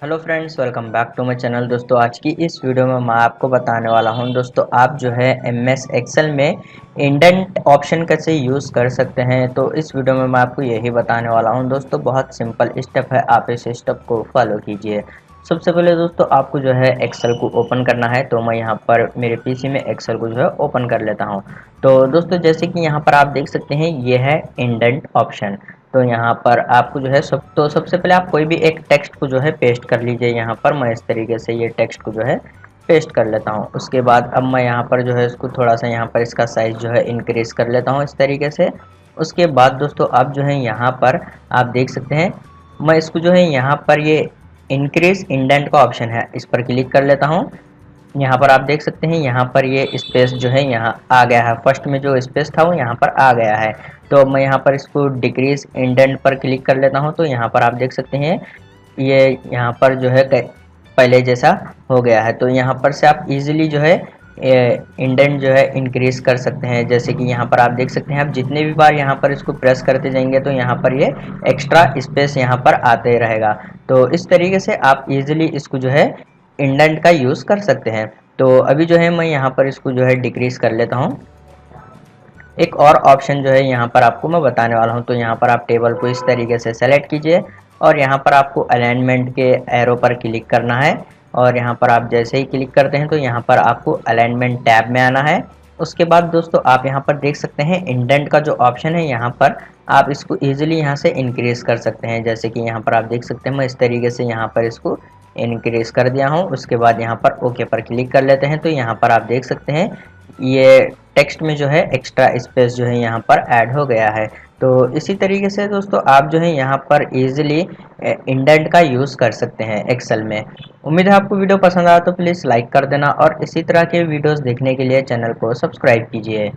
Hello friends, welcome back to my channel. दोस्तों, आज की इस वीडियो में मैं आपको बताने वाला हूं दोस्तों, आप जो है एमएस एक्सेल में इंडेंट ऑप्शन कैसे यूज़ कर सकते हैं। तो इस वीडियो में मैं आपको यही बताने वाला हूं दोस्तों। बहुत सिंपल स्टेप है, आप इस स्टेप को फॉलो कीजिए। सबसे पहले दोस्तों आपको जो है एक्सेल को ओपन करना है। तो मैं यहाँ पर मेरे पीसी में एक्सेल को जो है ओपन कर लेता हूँ। तो दोस्तों जैसे कि यहाँ पर आप देख सकते हैं, ये है इंडेंट ऑप्शन। तो यहाँ पर आपको जो है सबसे पहले आप कोई भी एक टेक्स्ट को जो है पेस्ट कर लीजिए। यहाँ पर मैं इस तरीके से ये टेक्स्ट को जो है पेस्ट कर लेता हूँ। उसके बाद अब मैं यहाँ पर जो है इसको थोड़ा सा यहाँ पर इसका साइज जो है इंक्रीज कर लेता हूँ इस तरीके से। उसके बाद दोस्तों आप जो है यहाँ पर आप देख सकते हैं, मैं इसको जो है यहाँ पर ये इंक्रीज इंडेंट का ऑप्शन है, इस पर क्लिक कर लेता हूँ। यहाँ पर आप देख सकते हैं, यहाँ पर ये स्पेस जो है यहाँ आ गया है। फर्स्ट में जो स्पेस था वो यहाँ पर आ गया है। तो मैं यहाँ पर इसको डिक्रीज इंडेंट पर क्लिक कर लेता हूँ। तो यहाँ पर आप देख सकते हैं, ये यहाँ पर जो है पहले जैसा हो गया है। तो यहाँ पर से आप इजीली जो है इंडेंट जो है इंक्रीज कर सकते हैं। जैसे कि यहाँ पर आप देख सकते हैं, आप जितने भी बार यहाँ पर इसको प्रेस करते जाएंगे तो यहाँ पर ये एक्स्ट्रा स्पेस यहाँ पर आते रहेगा। तो इस तरीके से आप इजीली इसको जो है इंडेंट का यूज़ कर सकते हैं। तो अभी जो है मैं यहाँ पर इसको जो है डिक्रीज कर लेता हूँ। एक और ऑप्शन जो है यहाँ पर आपको मैं बताने वाला हूँ। तो यहाँ पर आप टेबल को इस तरीके से सेलेक्ट कीजिए और यहाँ पर आपको अलाइनमेंट के एरो पर क्लिक करना है। और यहाँ पर आप जैसे ही क्लिक करते हैं तो यहाँ पर आपको अलाइनमेंट टैब में आना है। उसके बाद दोस्तों आप यहाँ पर देख सकते हैं, इंडेंट का जो ऑप्शन है यहाँ पर आप इसको ईजिली यहाँ से इंक्रीज कर सकते हैं। जैसे कि यहाँ पर आप देख सकते हैं, मैं इस तरीके से यहाँ पर इसको इंक्रीज कर दिया हूँ। उसके बाद यहाँ पर ओके पर क्लिक कर लेते हैं। तो यहाँ पर आप देख सकते हैं, ये टेक्स्ट में जो है एक्स्ट्रा स्पेस जो है यहाँ पर ऐड हो गया है। तो इसी तरीके से दोस्तों आप जो है यहाँ पर इजीली इंडेंट का यूज़ कर सकते हैं एक्सेल में। उम्मीद है आपको वीडियो पसंद आया तो प्लीज़ लाइक कर देना और इसी तरह के वीडियोस देखने के लिए चैनल को सब्सक्राइब कीजिए।